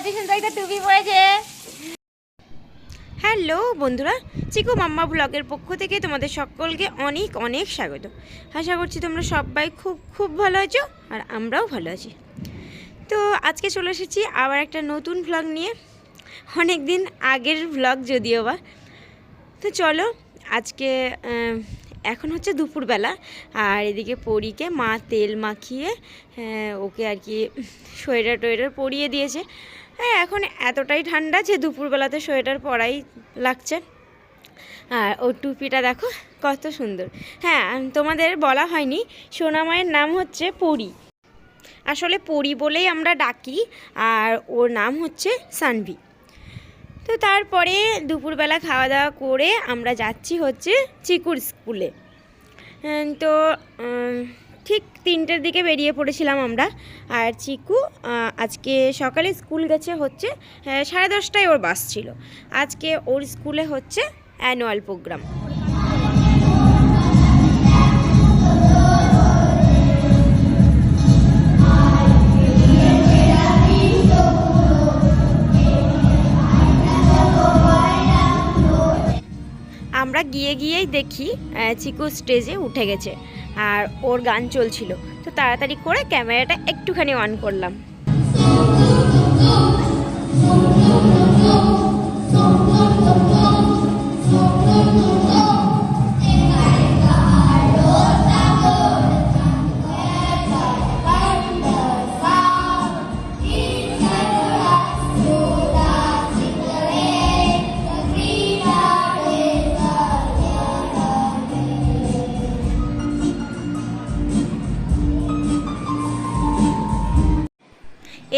অতি সুন্দর একটা টুপি পরেছে। হ্যালো বন্ধুরা, চিকু মাম্মা ব্লগের পক্ষ থেকে তোমাদের সকলকে অনেক অনেক স্বাগত। আশা করছি তোমরা সবাই খুব খুব ভালো আছো আর আমরাও ভালো আছি। তো আজকে চলে এসেছি আবার একটা নতুন ভ্লগ নিয়ে, অনেক দিন আগের ভ্লগ যদিও বা। তো চলো আজকে এখন হচ্ছে দুপুরবেলা, আর এদিকে পরীকে মা তেল মাখিয়ে ওকে আর কি সোয়েটার টোয়েটার পরিয়ে দিয়েছে। হ্যাঁ, এখন এতটাই ঠান্ডা যে দুপুরবেলাতে সোয়েটার পরাই লাগছে। আর ওর টুপিটা দেখো কত সুন্দর। হ্যাঁ, তোমাদের বলা হয়নি, সোনামায়ের নাম হচ্ছে পরী। আসলে পরী বলেই আমরা ডাকি, আর ওর নাম হচ্ছে সানভি। তো তারপরে দুপুরবেলা খাওয়া দাওয়া করে আমরা যাচ্ছি হচ্ছে চিকুর স্কুলে। তো ঠিক 3টের দিকে বেরিয়ে পড়েছিলাম আমরা। আর চিকু আজকে সকালে স্কুল গেছে হচ্ছে 10:30টায় ওর বাস ছিল। আজকে ওর স্কুলে হচ্ছে অ্যানুয়াল প্রোগ্রাম। আমরা গিয়েই দেখি চিকু স্টেজে উঠে গেছে আর ওর গান চলছিল। তো তাড়াতাড়ি করে ক্যামেরাটা একটুখানি অন করলাম।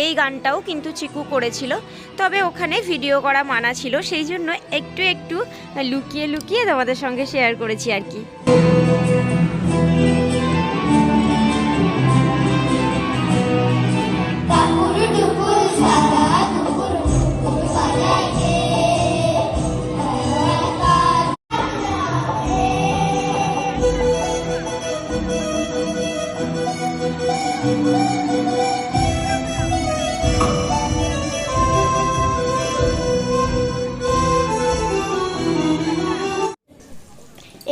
এই গানটাও কিন্তু চিকু করেছিল, তবে ওখানে ভিডিও করা মানা ছিল, সেই জন্য একটু একটু লুকিয়ে লুকিয়ে তোমাদের সঙ্গে শেয়ার করেছি আর কি।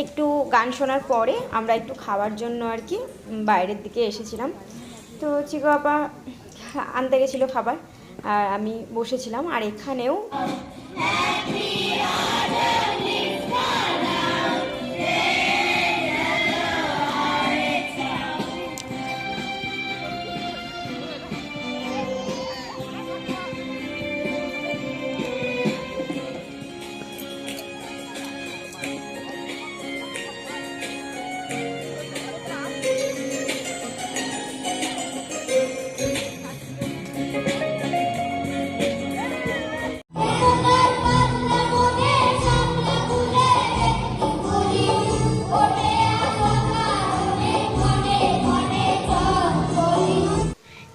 একটু গান শোনার পরে আমরা একটু খাওয়ার জন্য আর কি বাইরের দিকে এসেছিলাম। তো চিকু আপা আনতে গেছিলো খাবার, আর আমি বসেছিলাম। আর এখানেও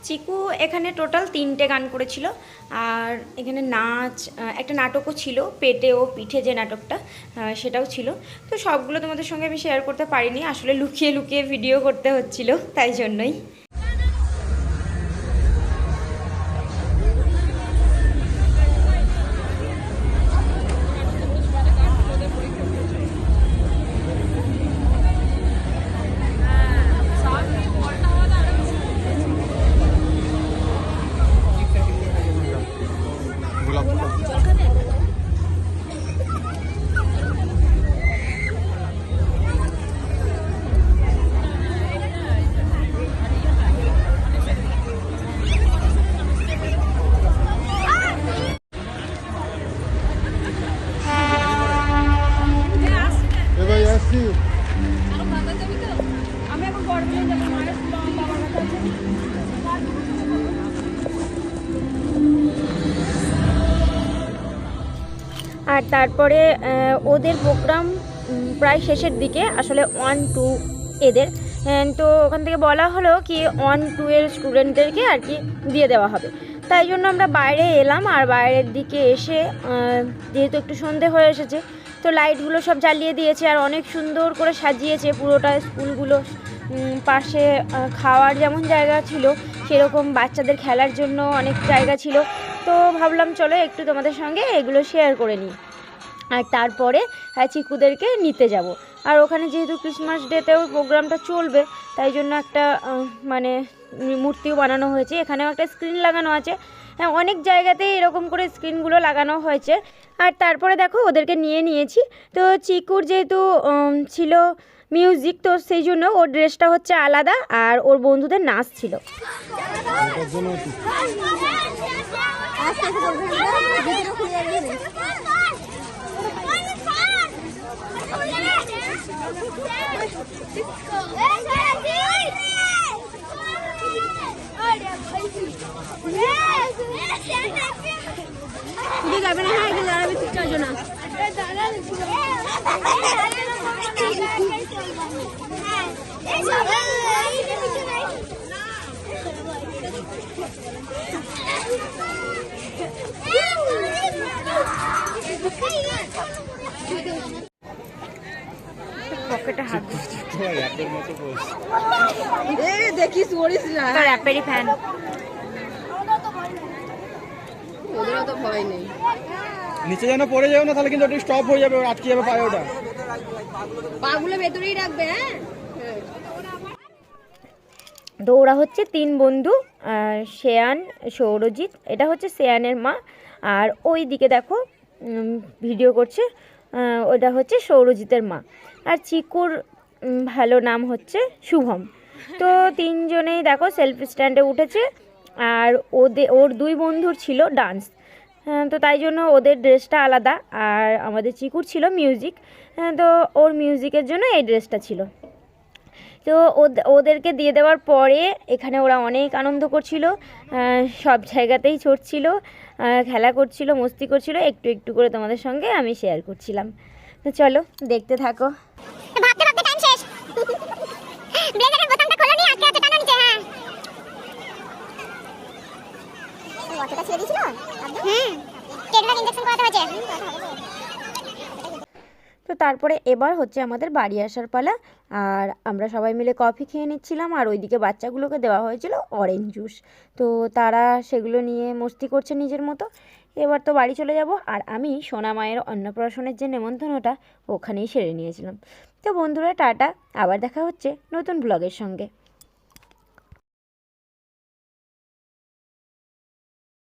চিকু এখানে টোটাল 3টে গান করেছিল। আর এখানে নাচ, একটা নাটকও ছিল, পেটে ও পিঠে যে নাটকটা, সেটাও ছিল। তো সবগুলো তোমাদের সঙ্গে আমি শেয়ার করতে পারিনি, আসলে লুকিয়ে লুকিয়ে ভিডিও করতে হচ্ছিল, তাই জন্যই। আর তারপরে ওদের প্রোগ্রাম প্রায় শেষের দিকে, আসলে 1-2 এদের। তো ওখান থেকে বলা হলো কি 1-2 এর স্টুডেন্টদেরকে আর কি দিয়ে দেওয়া হবে। তাই জন্য আমরা বাইরে এলাম। আর বাইরের দিকে এসে যেহেতু একটু সন্ধে হয়ে এসেছে, তো লাইটগুলো সব জ্বালিয়ে দিয়েছে আর অনেক সুন্দর করে সাজিয়েছে পুরোটা স্কুলগুলো। পাশে খাওয়ার যেমন জায়গা ছিল, সেরকম বাচ্চাদের খেলার জন্য অনেক জায়গা ছিল। তো ভাবলাম চলো একটু তোমাদের সঙ্গে এগুলো শেয়ার করে নিই। আর তারপরে চিকুদেরকে নিতে যাব। আর ওখানে যেহেতু ক্রিসমাস ডেতেও প্রোগ্রামটা চলবে, তাই জন্য একটা মানে মূর্তিও বানানো হয়েছে। এখানেও একটা স্ক্রিন লাগানো আছে। হ্যাঁ, অনেক জায়গাতেই এরকম করে স্ক্রিনগুলো লাগানো হয়েছে। আর তারপরে দেখো ওদেরকে নিয়ে নিয়েছি। তো চিকুর যেহেতু ছিল মিউজিক, তো সেই জন্য ওর ড্রেসটা হচ্ছে আলাদা, আর ওর বন্ধুদের নাচ ছিল। যাবে না, হ্যাঁ এখানে দাঁড়াবে, ঠিক চারজন না। পকেটে হাত দেখিস, ওরিস না, র্যাপেরই ফ্যান। ওদেরও তো ভয় নেই। নিচে যেন পড়ে যাবে না, তাহলে কিন্তু ওটা স্টপ হয়ে যাবে, আটকে যাবে পায়ে, ওটা পাগুলো ভেতরেই রাখবে। হ্যাঁ, তো ওরা হচ্ছে 3 বন্ধু, শ্রেয়ান, সৌরজিৎ, এটা হচ্ছে শ্রেয়ানের মা। আর ওই দিকে দেখো ভিডিও করছে, ওটা হচ্ছে সৌরজিতের মা। আর চিকুর ভালো নাম হচ্ছে শুভম। তো 3 জনেই দেখো সেলফি স্ট্যান্ডে উঠেছে। আর ওর 2 বন্ধুর ছিল ডান্স, তো তাই জন্য ওদের ড্রেসটা আলাদা। আর আমাদের চিকুর ছিল মিউজিক, তো ওর মিউজিকের জন্য এই ড্রেসটা ছিল। তো ওদেরকে দিয়ে দেওয়ার পরে এখানে ওরা অনেক আনন্দ করছিল, সব জায়গাতেই চড়ছিল, খেলা করছিল, মস্তি করছিল। একটু একটু করে তোমাদের সঙ্গে আমি শেয়ার করছিলাম। তো চলো দেখতে থাকো। তো তারপরে এবার হচ্ছে আমাদের বাড়ি আসার পালা। আর আমরা সবাই মিলে কফি খেয়ে নিচ্ছিলাম, আর ওইদিকে বাচ্চাগুলোকে দেওয়া হয়েছিল অরেঞ্জ জুস। তো তারা সেগুলো নিয়ে মস্তি করছে নিজের মতো। এবার তো বাড়ি চলে যাব। আর আমি সোনা মায়ের অন্নপ্রাশনের যে নেমন্তন্নটা ওখানেই সেরে নিয়েছিলাম। তো বন্ধুরা টাটা, আবার দেখা হচ্ছে নতুন ব্লগের সঙ্গে।